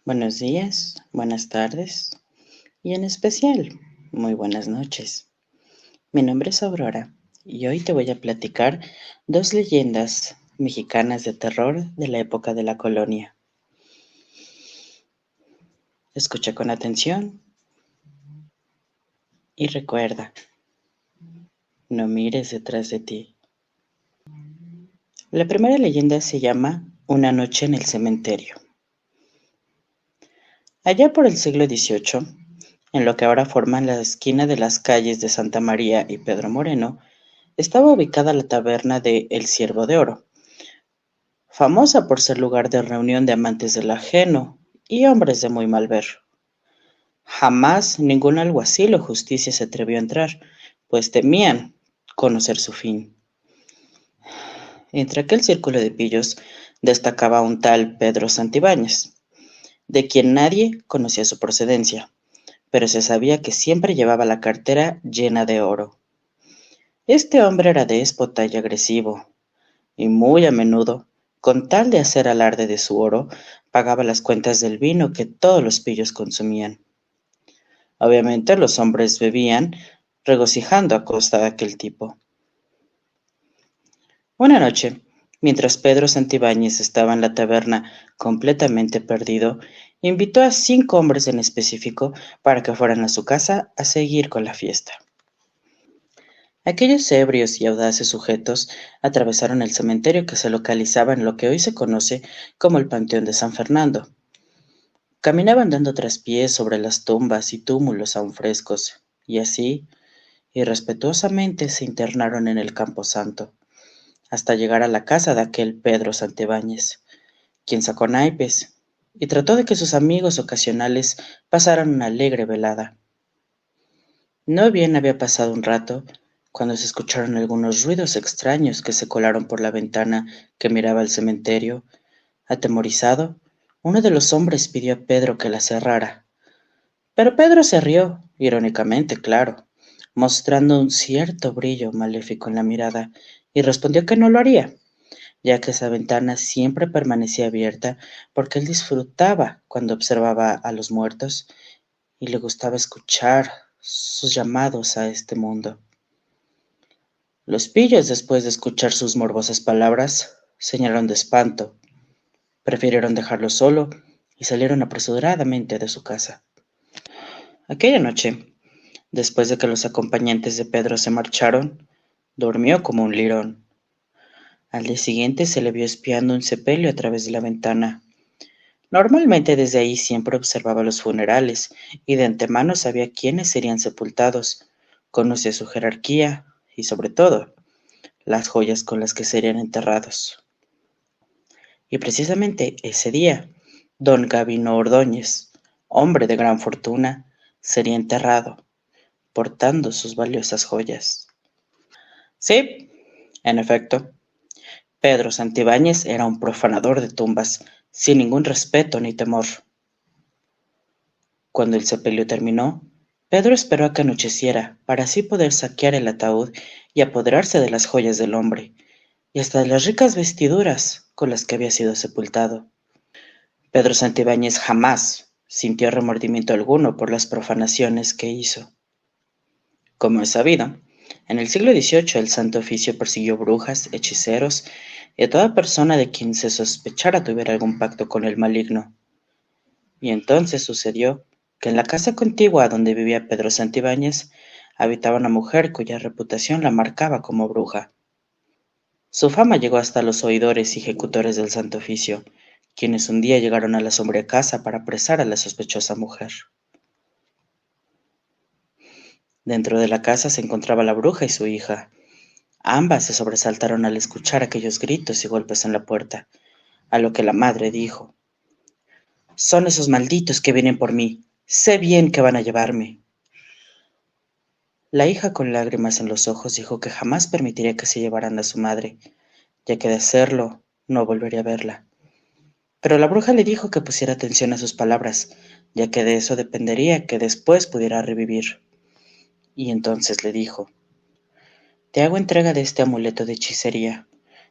Buenos días, buenas tardes y en especial, muy buenas noches. Mi nombre es Aurora y hoy te voy a platicar dos leyendas mexicanas de terror de la época de la colonia. Escucha con atención y recuerda, no mires detrás de ti. La primera leyenda se llama Una noche en el cementerio. Allá por el siglo XVIII, en lo que ahora forman la esquina de las calles de Santa María y Pedro Moreno, estaba ubicada la taberna de El Ciervo de Oro, famosa por ser lugar de reunión de amantes del ajeno y hombres de muy mal ver. Jamás ningún alguacil o justicia se atrevió a entrar, pues temían conocer su fin. Entre aquel círculo de pillos destacaba un tal Pedro Santibáñez, de quien nadie conocía su procedencia, pero se sabía que siempre llevaba la cartera llena de oro. Este hombre era déspota y agresivo, y muy a menudo, con tal de hacer alarde de su oro, pagaba las cuentas del vino que todos los pillos consumían. Obviamente los hombres bebían, regocijando a costa de aquel tipo. Una noche, mientras Pedro Santibáñez estaba en la taberna completamente perdido, invitó a 5 hombres en específico para que fueran a su casa a seguir con la fiesta. Aquellos ebrios y audaces sujetos atravesaron el cementerio que se localizaba en lo que hoy se conoce como el Panteón de San Fernando. Caminaban dando traspiés sobre las tumbas y túmulos aún frescos, y así, irrespetuosamente se internaron en el camposanto, hasta llegar a la casa de aquel Pedro Santibáñez, quien sacó naipes y trató de que sus amigos ocasionales pasaran una alegre velada. No bien había pasado un rato, cuando se escucharon algunos ruidos extraños que se colaron por la ventana que miraba al cementerio. Atemorizado, uno de los hombres pidió a Pedro que la cerrara, pero Pedro se rió, irónicamente, claro, mostrando un cierto brillo maléfico en la mirada, y respondió que no lo haría, ya que esa ventana siempre permanecía abierta porque él disfrutaba cuando observaba a los muertos y le gustaba escuchar sus llamados a este mundo. Los pillos, después de escuchar sus morbosas palabras, señalaron de espanto, prefirieron dejarlo solo y salieron apresuradamente de su casa. Aquella noche, después de que los acompañantes de Pedro se marcharon, durmió como un lirón. Al día siguiente se le vio espiando un sepelio a través de la ventana. Normalmente desde ahí siempre observaba los funerales y de antemano sabía quiénes serían sepultados, conocía su jerarquía y, sobre todo, las joyas con las que serían enterrados. Y precisamente ese día, don Gavino Ordóñez, hombre de gran fortuna, sería enterrado, portando sus valiosas joyas. Sí, en efecto, Pedro Santibáñez era un profanador de tumbas, sin ningún respeto ni temor. Cuando el sepelio terminó, Pedro esperó a que anocheciera para así poder saquear el ataúd y apoderarse de las joyas del hombre, y hasta de las ricas vestiduras con las que había sido sepultado. Pedro Santibáñez jamás sintió remordimiento alguno por las profanaciones que hizo. Como es sabido, en el siglo XVIII el Santo Oficio persiguió brujas, hechiceros y a toda persona de quien se sospechara tuviera algún pacto con el maligno. Y entonces sucedió que en la casa contigua donde vivía Pedro Santibáñez habitaba una mujer cuya reputación la marcaba como bruja. Su fama llegó hasta los oidores y ejecutores del Santo Oficio, quienes un día llegaron a la sombría casa para apresar a la sospechosa mujer. Dentro de la casa se encontraba la bruja y su hija. Ambas se sobresaltaron al escuchar aquellos gritos y golpes en la puerta, a lo que la madre dijo: «Son esos malditos que vienen por mí. Sé bien que van a llevarme». La hija, con lágrimas en los ojos, dijo que jamás permitiría que se llevaran a su madre, ya que de hacerlo no volvería a verla. Pero la bruja le dijo que pusiera atención a sus palabras, ya que de eso dependería que después pudiera revivir. Y entonces le dijo: «Te hago entrega de este amuleto de hechicería.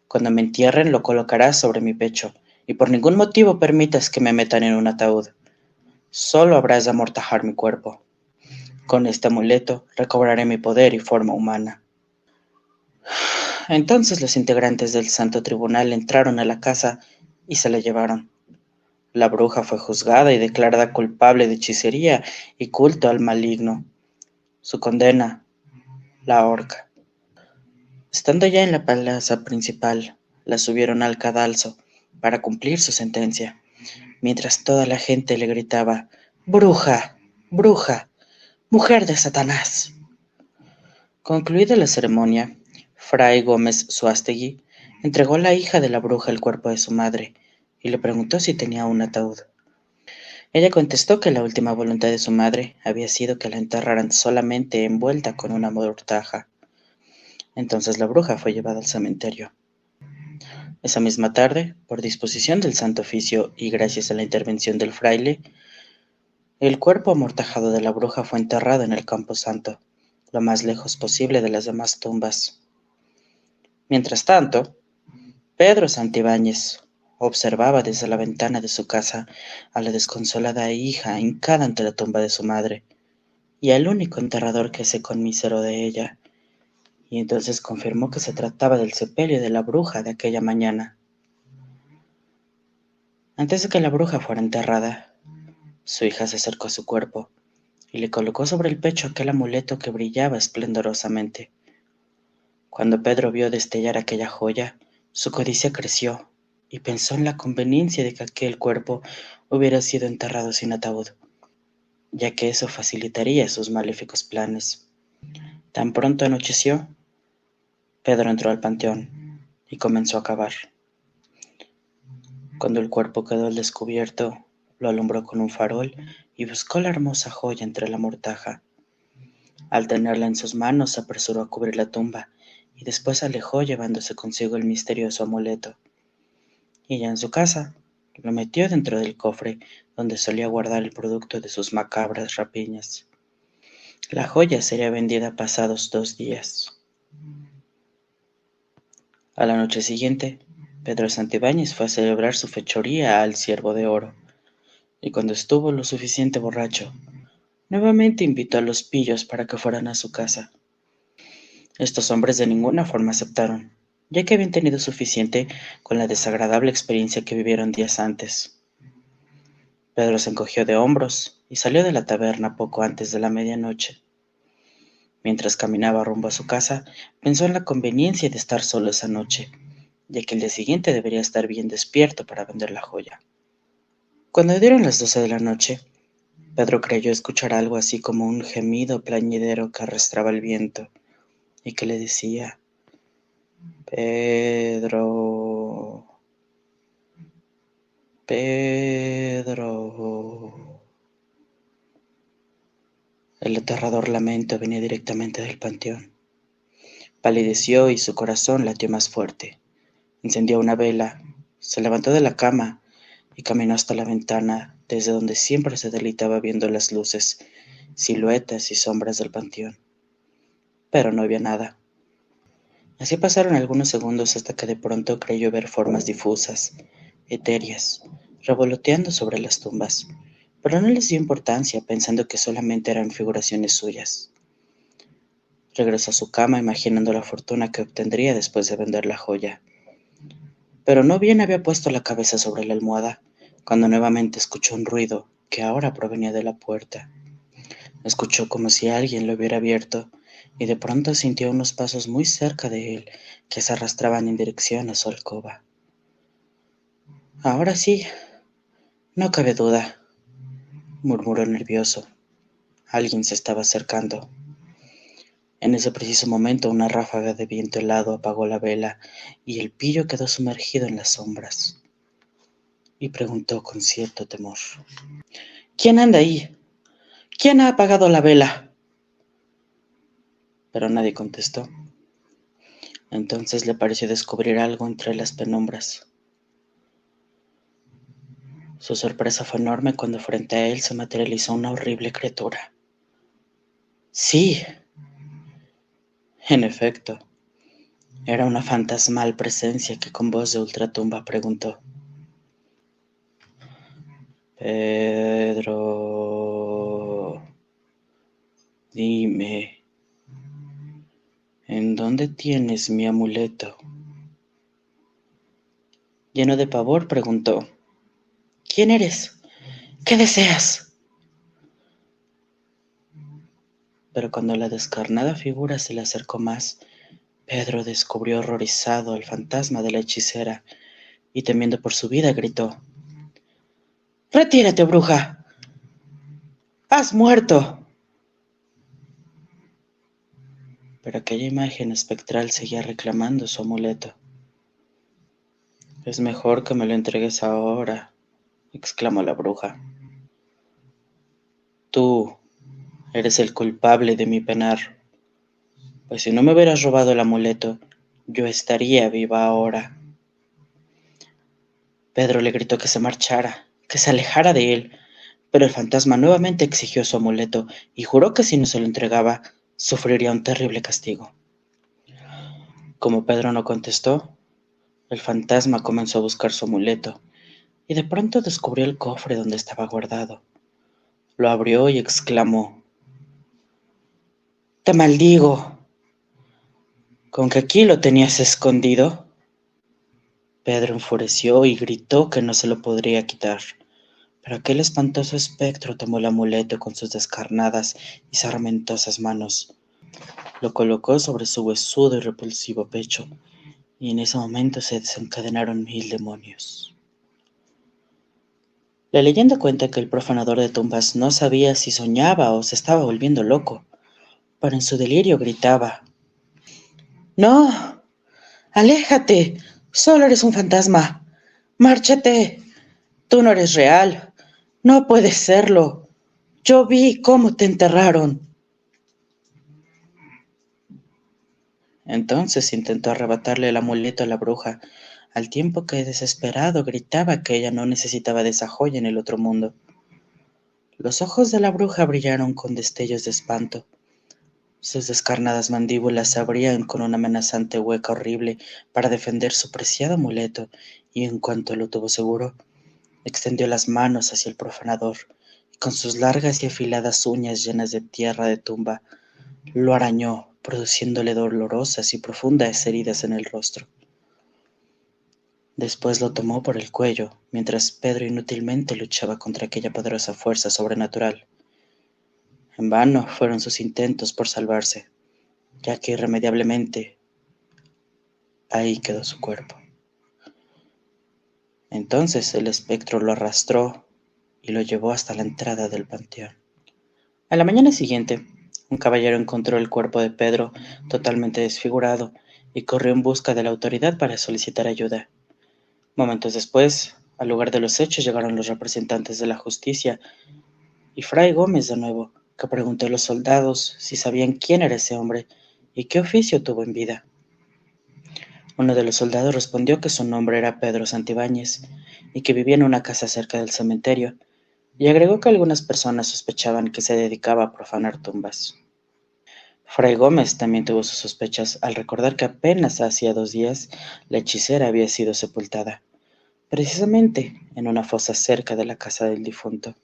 Cuando me entierren lo colocarás sobre mi pecho, y por ningún motivo permitas que me metan en un ataúd. Solo habrás de amortajar mi cuerpo. Con este amuleto recobraré mi poder y forma humana. Entonces los integrantes del Santo Tribunal entraron a la casa y se la llevaron. La bruja fue juzgada y declarada culpable de hechicería y culto al maligno. Su condena, la horca. Estando ya en la plaza principal, la subieron al cadalso para cumplir su sentencia, mientras toda la gente le gritaba: ¡Bruja! ¡Bruja! ¡Mujer de Satanás! Concluida la ceremonia, Fray Gómez Suástegui entregó a la hija de la bruja el cuerpo de su madre y le preguntó si tenía un ataúd. Ella contestó que la última voluntad de su madre había sido que la enterraran solamente envuelta con una mortaja. Entonces la bruja fue llevada al cementerio. Esa misma tarde, por disposición del Santo Oficio y gracias a la intervención del fraile, el cuerpo amortajado de la bruja fue enterrado en el camposanto, lo más lejos posible de las demás tumbas. Mientras tanto, Pedro Santibáñez observaba desde la ventana de su casa a la desconsolada hija hincada ante la tumba de su madre, y al único enterrador que se conmiseró de ella, y entonces confirmó que se trataba del sepelio de la bruja de aquella mañana. Antes de que la bruja fuera enterrada, su hija se acercó a su cuerpo y le colocó sobre el pecho aquel amuleto que brillaba esplendorosamente. Cuando Pedro vio destellar aquella joya, su codicia creció y pensó en la conveniencia de que aquel cuerpo hubiera sido enterrado sin ataúd, ya que eso facilitaría sus maléficos planes. Tan pronto anocheció, Pedro entró al panteón y comenzó a cavar. Cuando el cuerpo quedó al descubierto, lo alumbró con un farol y buscó la hermosa joya entre la mortaja. Al tenerla en sus manos, se apresuró a cubrir la tumba y después se alejó llevándose consigo el misterioso amuleto. Y ya en su casa, lo metió dentro del cofre donde solía guardar el producto de sus macabras rapiñas. La joya sería vendida pasados 2 días. A la noche siguiente, Pedro Santibáñez fue a celebrar su fechoría al Ciervo de Oro, y cuando estuvo lo suficiente borracho, nuevamente invitó a los pillos para que fueran a su casa. Estos hombres de ninguna forma aceptaron, ya que habían tenido suficiente con la desagradable experiencia que vivieron días antes. Pedro se encogió de hombros y salió de la taberna poco antes de la medianoche. Mientras caminaba rumbo a su casa, pensó en la conveniencia de estar solo esa noche, ya que el día siguiente debería estar bien despierto para vender la joya. Cuando dieron las 12 de la noche, Pedro creyó escuchar algo así como un gemido plañidero que arrastraba el viento y que le decía: Pedro, Pedro. El aterrador lamento venía directamente del panteón. Palideció y su corazón latió más fuerte. Encendió una vela, se levantó de la cama y caminó hasta la ventana, desde donde siempre se deleitaba viendo las luces, siluetas y sombras del panteón. Pero no había nada. Así pasaron algunos segundos hasta que de pronto creyó ver formas difusas, etéreas, revoloteando sobre las tumbas, pero no les dio importancia, pensando que solamente eran figuraciones suyas. Regresó a su cama imaginando la fortuna que obtendría después de vender la joya. Pero no bien había puesto la cabeza sobre la almohada, cuando nuevamente escuchó un ruido que ahora provenía de la puerta. Escuchó como si alguien lo hubiera abierto, y de pronto sintió unos pasos muy cerca de él que se arrastraban en dirección a su alcoba. Ahora sí, no cabe duda, murmuró nervioso. Alguien se estaba acercando. En ese preciso momento una ráfaga de viento helado apagó la vela y el pillo quedó sumergido en las sombras. Y preguntó con cierto temor: ¿Quién anda ahí? ¿Quién ha apagado la vela? Pero nadie contestó. Entonces le pareció descubrir algo entre las penumbras. Su sorpresa fue enorme cuando frente a él se materializó una horrible criatura. Sí, en efecto, era una fantasmal presencia que con voz de ultratumba preguntó: Pedro, dime, ¿en dónde tienes mi amuleto? Lleno de pavor, preguntó: ¿Quién eres? ¿Qué deseas? Pero cuando la descarnada figura se le acercó más, Pedro descubrió horrorizado al fantasma de la hechicera y, temiendo por su vida, gritó: ¡Retírate, bruja! ¡Has muerto! Pero aquella imagen espectral seguía reclamando su amuleto. Es mejor que me lo entregues ahora, exclamó la bruja. Tú eres el culpable de mi penar, pues si no me hubieras robado el amuleto, yo estaría viva ahora. Pedro le gritó que se marchara, que se alejara de él, pero el fantasma nuevamente exigió su amuleto y juró que si no se lo entregaba, sufriría un terrible castigo. Como Pedro no contestó, el fantasma comenzó a buscar su amuleto y de pronto descubrió el cofre donde estaba guardado. Lo abrió y exclamó: ¡Te maldigo! ¿Con que aquí lo tenías escondido? Pedro enfureció y gritó que no se lo podría quitar, pero aquel espantoso espectro tomó el amuleto con sus descarnadas y sarmentosas manos, lo colocó sobre su huesudo y repulsivo pecho, y en ese momento se desencadenaron 1000 demonios. La leyenda cuenta que el profanador de tumbas no sabía si soñaba o se estaba volviendo loco, pero en su delirio gritaba: ¡No! ¡Aléjate! ¡Solo eres un fantasma! ¡Márchate! Tú no eres real. No puedes serlo. Yo vi cómo te enterraron. Entonces intentó arrebatarle el amuleto a la bruja, al tiempo que desesperado gritaba que ella no necesitaba de esa joya en el otro mundo. Los ojos de la bruja brillaron con destellos de espanto. Sus descarnadas mandíbulas se abrían con una amenazante hueca horrible para defender su preciado amuleto, y en cuanto lo tuvo seguro, extendió las manos hacia el profanador, y con sus largas y afiladas uñas llenas de tierra de tumba, lo arañó, produciéndole dolorosas y profundas heridas en el rostro. Después lo tomó por el cuello, mientras Pedro inútilmente luchaba contra aquella poderosa fuerza sobrenatural. En vano fueron sus intentos por salvarse, ya que irremediablemente ahí quedó su cuerpo. Entonces el espectro lo arrastró y lo llevó hasta la entrada del panteón. A la mañana siguiente, un caballero encontró el cuerpo de Pedro totalmente desfigurado y corrió en busca de la autoridad para solicitar ayuda. Momentos después, al lugar de los hechos llegaron los representantes de la justicia y Fray Gómez de nuevo, que preguntó a los soldados si sabían quién era ese hombre y qué oficio tuvo en vida. Uno de los soldados respondió que su nombre era Pedro Santibáñez y que vivía en una casa cerca del cementerio, y agregó que algunas personas sospechaban que se dedicaba a profanar tumbas. Fray Gómez también tuvo sus sospechas al recordar que apenas hacía 2 días la hechicera había sido sepultada, precisamente en una fosa cerca de la casa del difunto.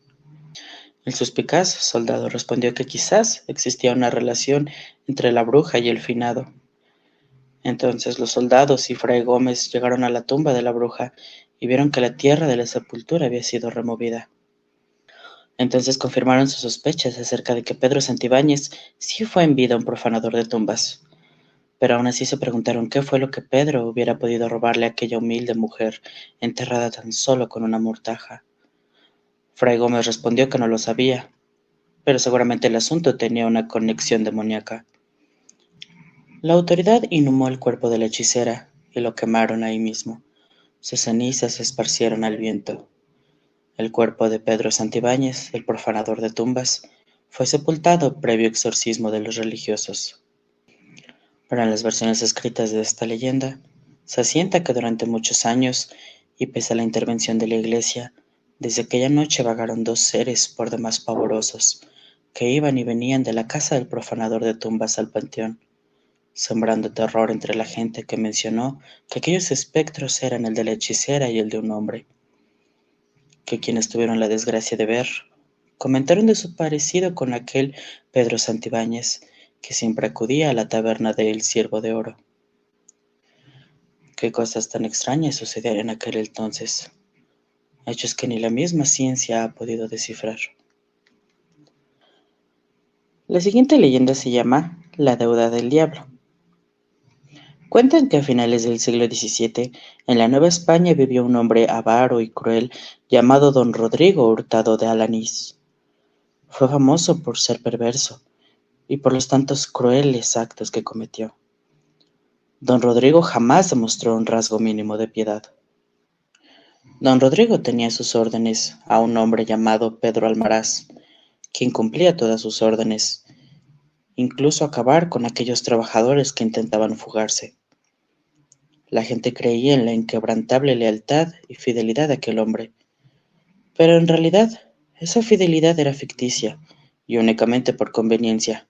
El suspicaz soldado respondió que quizás existía una relación entre la bruja y el finado. Entonces los soldados y Fray Gómez llegaron a la tumba de la bruja y vieron que la tierra de la sepultura había sido removida. Entonces confirmaron sus sospechas acerca de que Pedro Santibáñez sí fue en vida un profanador de tumbas. Pero aún así se preguntaron qué fue lo que Pedro hubiera podido robarle a aquella humilde mujer enterrada tan solo con una mortaja. Fray Gómez respondió que no lo sabía, pero seguramente el asunto tenía una conexión demoníaca. La autoridad inhumó el cuerpo de la hechicera y lo quemaron ahí mismo. Sus cenizas se esparcieron al viento. El cuerpo de Pedro Santibáñez, el profanador de tumbas, fue sepultado previo exorcismo de los religiosos. Pero en las versiones escritas de esta leyenda, se asienta que durante muchos años, y pese a la intervención de la Iglesia, desde aquella noche vagaron 2 seres por demás pavorosos, que iban y venían de la casa del profanador de tumbas al panteón, sembrando terror entre la gente que mencionó que aquellos espectros eran el de la hechicera y el de un hombre. que quienes tuvieron la desgracia de ver comentaron de su parecido con aquel Pedro Santibáñez, que siempre acudía a la taberna de El Ciervo de Oro. Qué cosas tan extrañas sucedían en aquel entonces, hechos que ni la misma ciencia ha podido descifrar. La siguiente leyenda se llama La deuda del diablo. Cuentan que a finales del siglo XVII, en la Nueva España vivió un hombre avaro y cruel llamado don Rodrigo Hurtado de Alanís. Fue famoso por ser perverso y por los tantos crueles actos que cometió. Don Rodrigo jamás demostró un rasgo mínimo de piedad. Don Rodrigo tenía a sus órdenes a un hombre llamado Pedro Almaraz, quien cumplía todas sus órdenes, incluso acabar con aquellos trabajadores que intentaban fugarse. La gente creía en la inquebrantable lealtad y fidelidad de aquel hombre, pero en realidad esa fidelidad era ficticia y únicamente por conveniencia,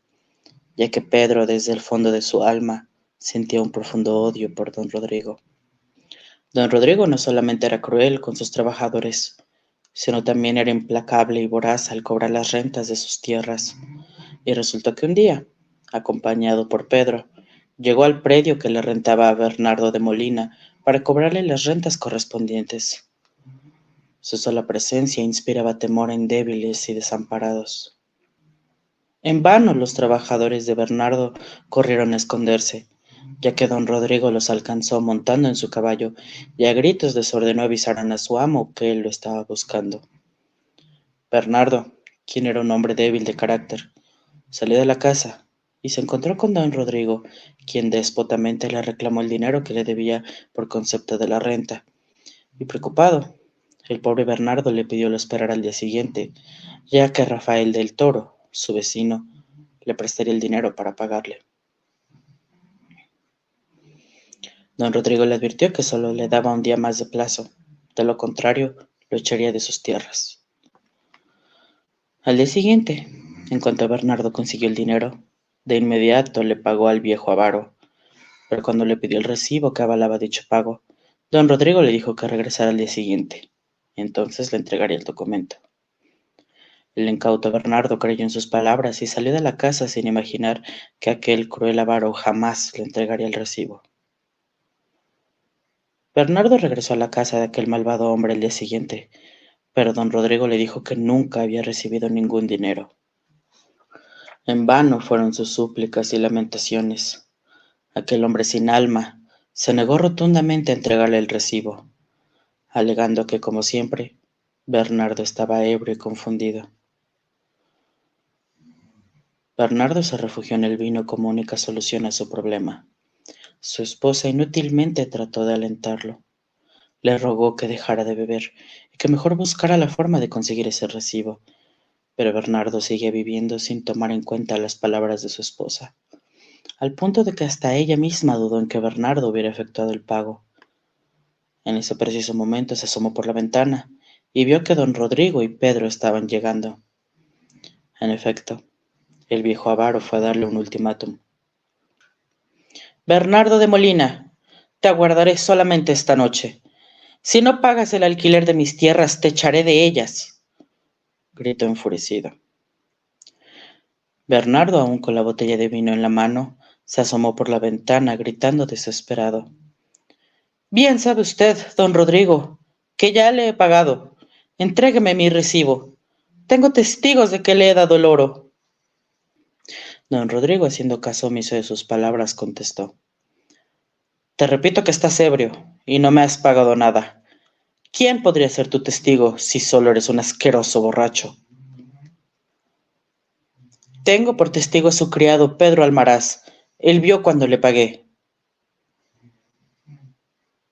ya que Pedro desde el fondo de su alma sentía un profundo odio por don Rodrigo. Don Rodrigo no solamente era cruel con sus trabajadores, sino también era implacable y voraz al cobrar las rentas de sus tierras. Y resultó que un día, acompañado por Pedro, llegó al predio que le rentaba a Bernardo de Molina para cobrarle las rentas correspondientes. Su sola presencia inspiraba temor en débiles y desamparados. En vano los trabajadores de Bernardo corrieron a esconderse, ya que don Rodrigo los alcanzó montando en su caballo y a gritos desordenó avisaron a su amo que él lo estaba buscando. Bernardo, quien era un hombre débil de carácter, salió de la casa y se encontró con don Rodrigo, quien déspotamente le reclamó el dinero que le debía por concepto de la renta, y preocupado, el pobre Bernardo le pidió lo esperara al día siguiente, ya que Rafael del Toro, su vecino, le prestaría el dinero para pagarle. Don Rodrigo le advirtió que solo le daba un día más de plazo, de lo contrario, lo echaría de sus tierras. Al día siguiente, en cuanto Bernardo consiguió el dinero, de inmediato le pagó al viejo avaro, pero cuando le pidió el recibo que avalaba dicho pago, don Rodrigo le dijo que regresara al día siguiente, y entonces le entregaría el documento. El incauto Bernardo creyó en sus palabras y salió de la casa sin imaginar que aquel cruel avaro jamás le entregaría el recibo. Bernardo regresó a la casa de aquel malvado hombre el día siguiente, pero don Rodrigo le dijo que nunca había recibido ningún dinero. En vano fueron sus súplicas y lamentaciones. Aquel hombre sin alma se negó rotundamente a entregarle el recibo, alegando que, como siempre, Bernardo estaba ebrio y confundido. Bernardo se refugió en el vino como única solución a su problema. Su esposa inútilmente trató de alentarlo. Le rogó que dejara de beber y que mejor buscara la forma de conseguir ese recibo, pero Bernardo seguía viviendo sin tomar en cuenta las palabras de su esposa, al punto de que hasta ella misma dudó en que Bernardo hubiera efectuado el pago. En ese preciso momento se asomó por la ventana y vio que don Rodrigo y Pedro estaban llegando. En efecto, el viejo avaro fue a darle un ultimátum. Bernardo de Molina, te aguardaré solamente esta noche. Si no pagas el alquiler de mis tierras, te echaré de ellas, gritó enfurecido. Bernardo, aún con la botella de vino en la mano, se asomó por la ventana gritando desesperado. Bien sabe usted, don Rodrigo, que ya le he pagado. Entrégueme mi recibo. Tengo testigos de que le he dado el oro. Don Rodrigo, haciendo caso omiso de sus palabras, contestó. Te repito que estás ebrio y no me has pagado nada. ¿Quién podría ser tu testigo si solo eres un asqueroso borracho? Tengo por testigo a su criado Pedro Almaraz. Él vio cuando le pagué.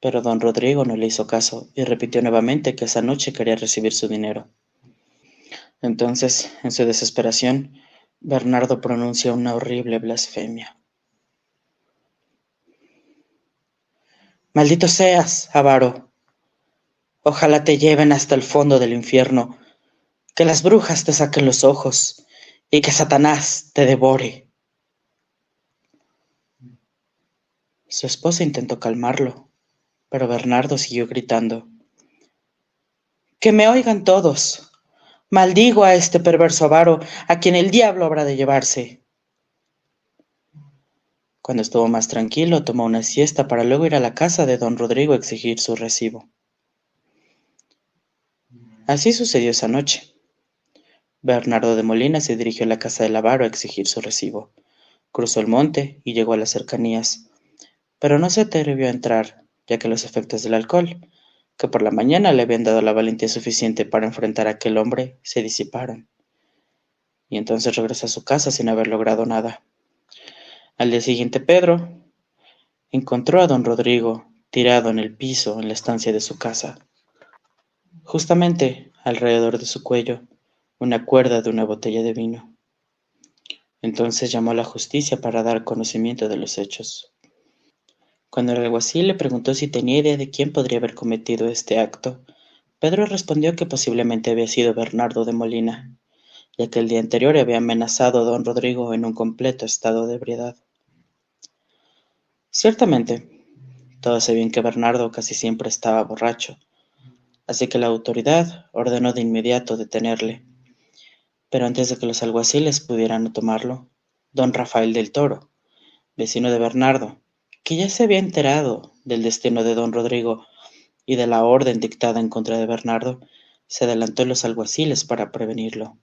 Pero don Rodrigo no le hizo caso y repitió nuevamente que esa noche quería recibir su dinero. Entonces, en su desesperación, Bernardo pronunció una horrible blasfemia. Maldito seas, avaro. Ojalá te lleven hasta el fondo del infierno, que las brujas te saquen los ojos y que Satanás te devore. Su esposa intentó calmarlo, pero Bernardo siguió gritando. Que me oigan todos. Maldigo a este perverso avaro, a quien el diablo habrá de llevarse. Cuando estuvo más tranquilo, tomó una siesta para luego ir a la casa de don Rodrigo a exigir su recibo. Así sucedió esa noche. Bernardo de Molina se dirigió a la casa del avaro a exigir su recibo. Cruzó el monte y llegó a las cercanías, pero no se atrevió a entrar, ya que los efectos del alcohol, que por la mañana le habían dado la valentía suficiente para enfrentar a aquel hombre, se disiparon, y entonces regresó a su casa sin haber logrado nada. Al día siguiente Pedro encontró a don Rodrigo tirado en el piso en la estancia de su casa. Justamente alrededor de su cuello, una cuerda de una botella de vino. Entonces llamó a la justicia para dar conocimiento de los hechos. Cuando el alguacil le preguntó si tenía idea de quién podría haber cometido este acto, Pedro respondió que posiblemente había sido Bernardo de Molina, ya que el día anterior había amenazado a don Rodrigo en un completo estado de ebriedad. Ciertamente, todos sabían que Bernardo casi siempre estaba borracho, así que la autoridad ordenó de inmediato detenerle. Pero antes de que los alguaciles pudieran tomarlo, don Rafael del Toro, vecino de Bernardo, que ya se había enterado del destino de don Rodrigo y de la orden dictada en contra de Bernardo, se adelantó a los alguaciles para prevenirlo.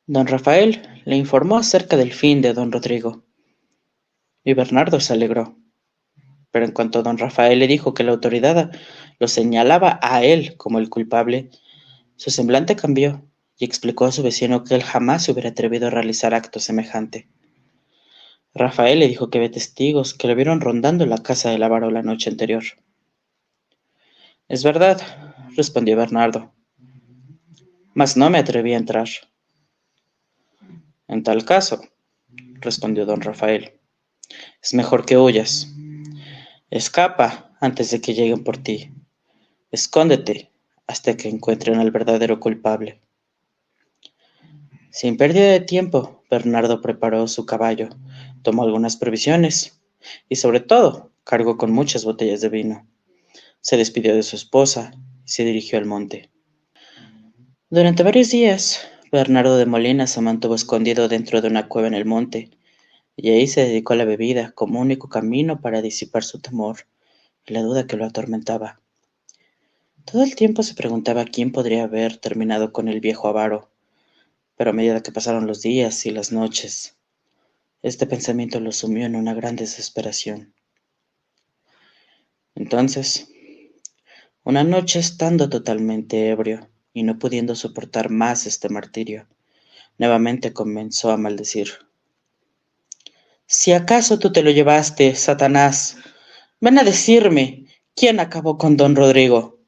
Don Rafael le informó acerca del fin de don Rodrigo, y Bernardo se alegró. Pero en cuanto don Rafael le dijo que la autoridad lo señalaba a él como el culpable, su semblante cambió y explicó a su vecino que él jamás se hubiera atrevido a realizar acto semejante. Rafael le dijo que había testigos que lo vieron rondando la casa del avaro la noche anterior. Es verdad, respondió Bernardo, mas no me atreví a entrar. En tal caso, respondió don Rafael, es mejor que huyas. Escapa antes de que lleguen por ti. Escóndete hasta que encuentren al verdadero culpable. Sin pérdida de tiempo, Bernardo preparó su caballo, tomó algunas provisiones y, sobre todo, cargó con muchas botellas de vino. Se despidió de su esposa y se dirigió al monte. Durante varios días, Bernardo de Molina se mantuvo escondido dentro de una cueva en el monte, y ahí se dedicó a la bebida como único camino para disipar su temor y la duda que lo atormentaba. Todo el tiempo se preguntaba quién podría haber terminado con el viejo avaro, pero a medida que pasaron los días y las noches, este pensamiento lo sumió en una gran desesperación. Entonces, una noche estando totalmente ebrio y no pudiendo soportar más este martirio, nuevamente comenzó a maldecir. Si acaso tú te lo llevaste, Satanás, ven a decirme quién acabó con don Rodrigo.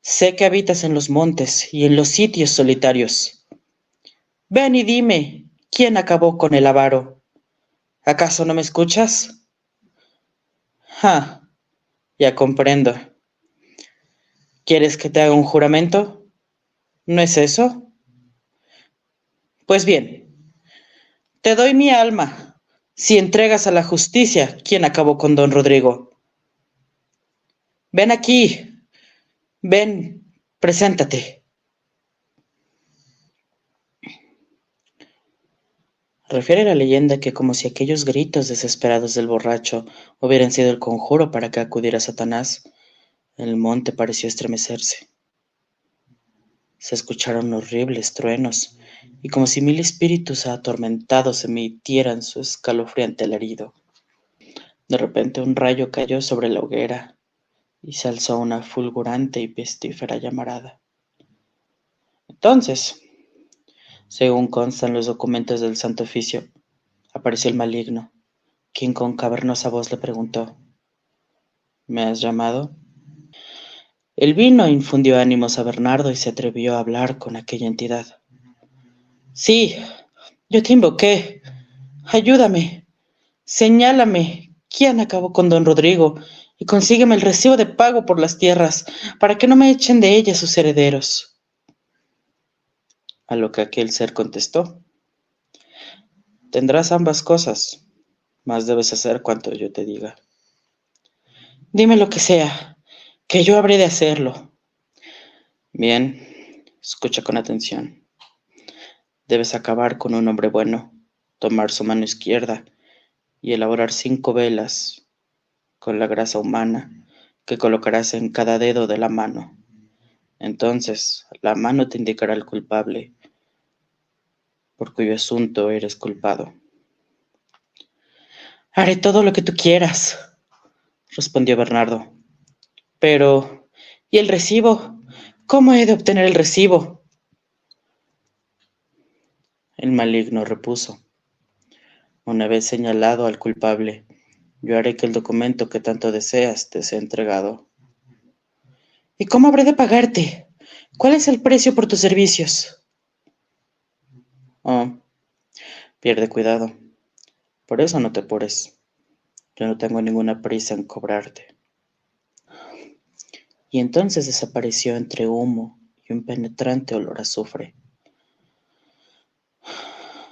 Sé que habitas en los montes y en los sitios solitarios. Ven y dime quién acabó con el avaro. ¿Acaso no me escuchas? Ja, ya comprendo. ¿Quieres que te haga un juramento? ¿No es eso? Pues bien, te doy mi alma si entregas a la justicia quién acabó con don Rodrigo. Ven aquí, ven, preséntate. Refiere la leyenda que como si aquellos gritos desesperados del borracho hubieran sido el conjuro para que acudiera Satanás, el monte pareció estremecerse. Se escucharon horribles truenos, y como si 1000 espíritus atormentados emitieran su escalofriante alarido. De repente un rayo cayó sobre la hoguera, y se alzó una fulgurante y pestífera llamarada. Entonces, según constan los documentos del Santo Oficio, apareció el maligno, quien con cavernosa voz le preguntó: ¿Me has llamado? El vino infundió ánimos a Bernardo y se atrevió a hablar con aquella entidad. Sí, yo te invoqué. Ayúdame. Señálame quién acabó con don Rodrigo y consígueme el recibo de pago por las tierras para que no me echen de ellas sus herederos. A lo que aquel ser contestó: tendrás ambas cosas, mas debes hacer cuanto yo te diga. Dime lo que sea, que yo habré de hacerlo. Bien, escucha con atención. Debes acabar con un hombre bueno, tomar su mano izquierda y elaborar 5 velas con la grasa humana que colocarás en cada dedo de la mano. Entonces, la mano te indicará el culpable por cuyo asunto eres culpado. Haré todo lo que tú quieras, respondió Bernardo. Pero, ¿y el recibo? ¿Cómo he de obtener el recibo? El maligno repuso. Una vez señalado al culpable, yo haré que el documento que tanto deseas te sea entregado. ¿Y cómo habré de pagarte? ¿Cuál es el precio por tus servicios? Oh, pierde cuidado. Por eso no te apures. Yo no tengo ninguna prisa en cobrarte. Y entonces desapareció entre humo y un penetrante olor a azufre.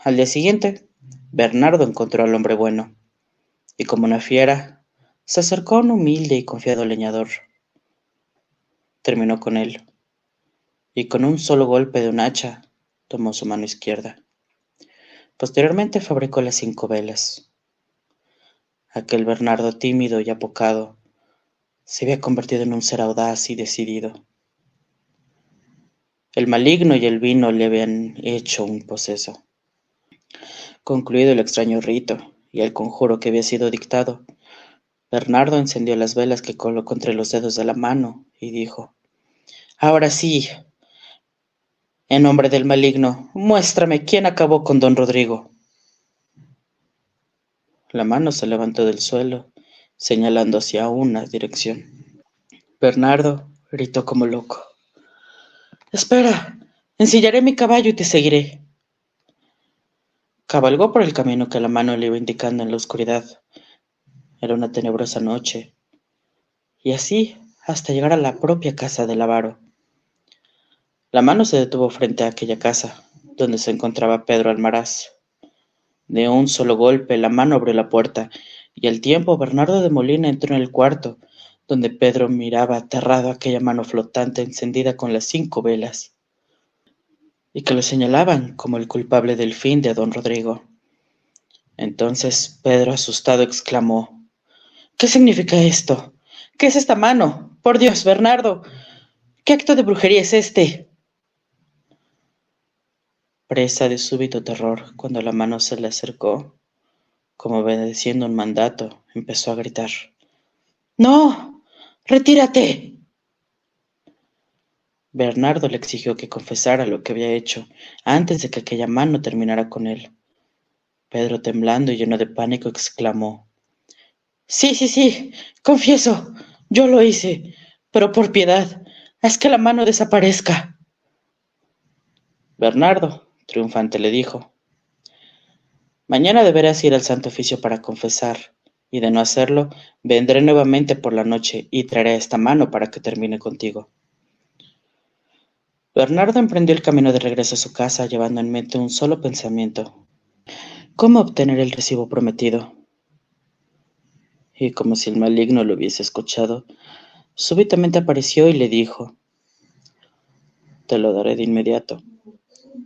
Al día siguiente, Bernardo encontró al hombre bueno, y como una fiera, se acercó a un humilde y confiado leñador. Terminó con él, y con un solo golpe de un hacha, tomó su mano izquierda. Posteriormente fabricó las 5 velas. Aquel Bernardo tímido y apocado se había convertido en un ser audaz y decidido. El maligno y el vino le habían hecho un poseso. Concluido el extraño rito y el conjuro que había sido dictado, Bernardo encendió las velas que colocó entre los dedos de la mano y dijo: Ahora sí, en nombre del maligno, muéstrame quién acabó con don Rodrigo. La mano se levantó del suelo, señalando hacia una dirección. Bernardo gritó como loco: Espera, ensillaré mi caballo y te seguiré. Cabalgó por el camino que la mano le iba indicando en la oscuridad. Era una tenebrosa noche, y así hasta llegar a la propia casa del avaro. La mano se detuvo frente a aquella casa, donde se encontraba Pedro Almaraz. De un solo golpe la mano abrió la puerta, y al tiempo Bernardo de Molina entró en el cuarto, donde Pedro miraba aterrado aquella mano flotante encendida con las 5 velas, y que lo señalaban como el culpable del fin de don Rodrigo. Entonces Pedro asustado exclamó: ¿Qué significa esto? ¿Qué es esta mano? Por Dios, Bernardo, ¿qué acto de brujería es este? Presa de súbito terror, cuando la mano se le acercó, como obedeciendo un mandato, empezó a gritar: ¡No! ¡Retírate! Bernardo le exigió que confesara lo que había hecho antes de que aquella mano terminara con él. Pedro, temblando y lleno de pánico, exclamó: Sí, sí, sí, confieso, yo lo hice, pero por piedad, haz que la mano desaparezca. Bernardo, triunfante, le dijo: Mañana deberás ir al Santo Oficio para confesar, y de no hacerlo, vendré nuevamente por la noche y traeré esta mano para que termine contigo. Bernardo emprendió el camino de regreso a su casa, llevando en mente un solo pensamiento: ¿cómo obtener el recibo prometido? Y como si el maligno lo hubiese escuchado, súbitamente apareció y le dijo: Te lo daré de inmediato.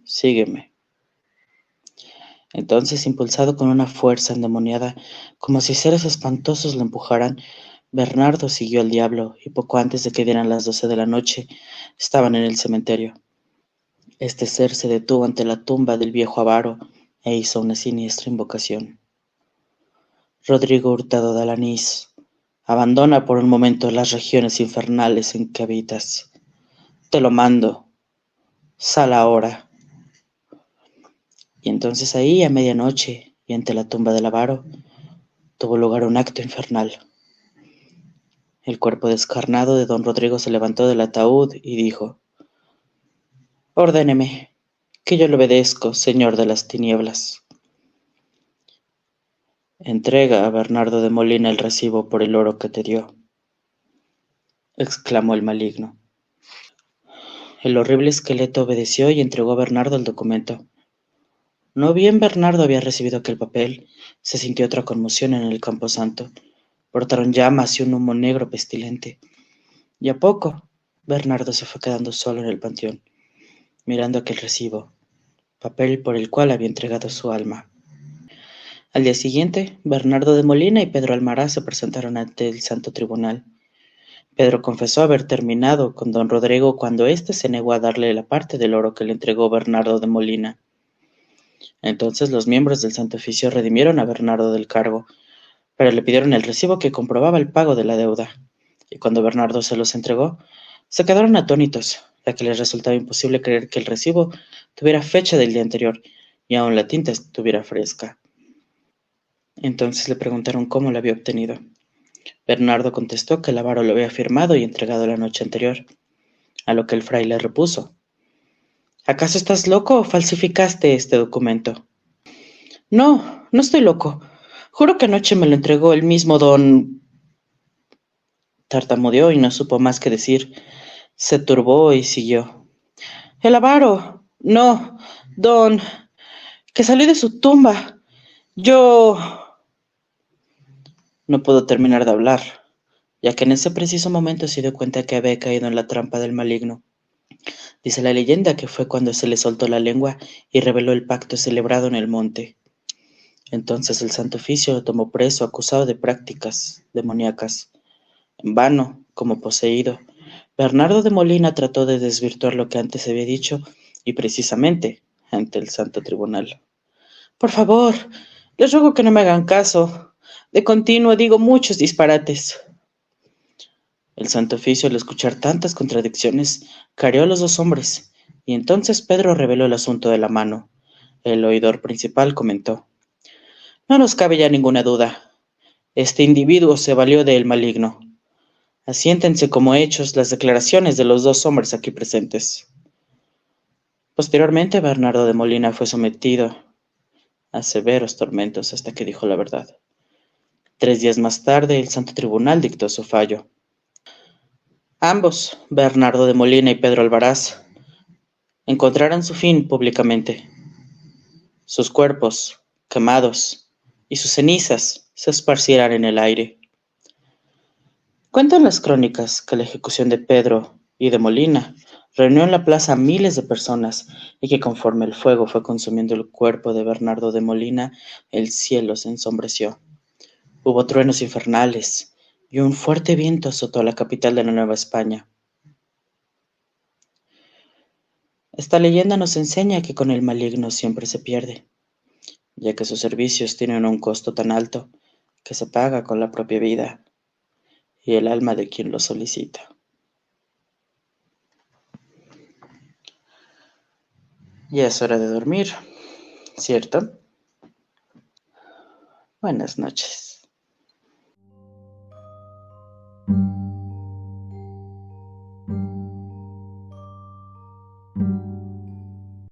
Sígueme. Entonces, impulsado con una fuerza endemoniada, como si seres espantosos lo empujaran, Bernardo siguió al diablo, y poco antes de que dieran las 12 de la noche, estaban en el cementerio. Este ser se detuvo ante la tumba del viejo avaro e hizo una siniestra invocación. Rodrigo Hurtado de Alanís, abandona por un momento las regiones infernales en que habitas. Te lo mando. Sal ahora. Y entonces ahí, a medianoche, y ante la tumba del avaro, tuvo lugar un acto infernal. El cuerpo descarnado de don Rodrigo se levantó del ataúd y dijo: Ordéneme, que yo le obedezco, señor de las tinieblas. Entrega a Bernardo de Molina el recibo por el oro que te dio, exclamó el maligno. El horrible esqueleto obedeció y entregó a Bernardo el documento. No bien Bernardo había recibido aquel papel, se sintió otra conmoción en el camposanto. Brotaron llamas y un humo negro pestilente, y a poco Bernardo se fue quedando solo en el panteón, mirando aquel recibo, papel por el cual había entregado su alma. Al día siguiente, Bernardo de Molina y Pedro Almaraz se presentaron ante el Santo Tribunal. Pedro confesó haber terminado con don Rodrigo cuando éste se negó a darle la parte del oro que le entregó Bernardo de Molina. Entonces los miembros del Santo Oficio redimieron a Bernardo del cargo, pero le pidieron el recibo que comprobaba el pago de la deuda, y cuando Bernardo se los entregó, se quedaron atónitos, ya que les resultaba imposible creer que el recibo tuviera fecha del día anterior, y aun la tinta estuviera fresca. Entonces le preguntaron cómo lo había obtenido. Bernardo contestó que el avaro lo había firmado y entregado la noche anterior, a lo que el fraile repuso: ¿Acaso estás loco o falsificaste este documento? No, no estoy loco. Juro que anoche me lo entregó el mismo don... Tartamudeó y no supo más que decir. Se turbó y siguió. El avaro. No, don... que salió de su tumba. Yo... No pudo terminar de hablar, ya que en ese preciso momento se dio cuenta que había caído en la trampa del maligno. Dice la leyenda que fue cuando se le soltó la lengua y reveló el pacto celebrado en el monte. Entonces el Santo Oficio lo tomó preso, acusado de prácticas demoníacas. En vano, como poseído, Bernardo de Molina trató de desvirtuar lo que antes había dicho, y precisamente ante el Santo Tribunal. Por favor, les ruego que no me hagan caso. De continuo digo muchos disparates. El Santo Oficio, al escuchar tantas contradicciones, careó a los dos hombres, y entonces Pedro reveló el asunto de la mano. El oidor principal comentó: No nos cabe ya ninguna duda. Este individuo se valió del maligno. Asiéntense como hechos las declaraciones de los dos hombres aquí presentes. Posteriormente, Bernardo de Molina fue sometido a severos tormentos hasta que dijo la verdad. 3 días más tarde, el Santo Tribunal dictó su fallo. Ambos, Bernardo de Molina y Pedro Alvaraz, encontrarán su fin públicamente. Sus cuerpos, quemados, y sus cenizas se esparcirán en el aire. Cuentan las crónicas que la ejecución de Pedro y de Molina reunió en la plaza a miles de personas, y que conforme el fuego fue consumiendo el cuerpo de Bernardo de Molina, el cielo se ensombreció. Hubo truenos infernales, y un fuerte viento azotó la capital de la Nueva España. Esta leyenda nos enseña que con el maligno siempre se pierde, ya que sus servicios tienen un costo tan alto que se paga con la propia vida y el alma de quien lo solicita. Ya es hora de dormir, ¿cierto? Buenas noches.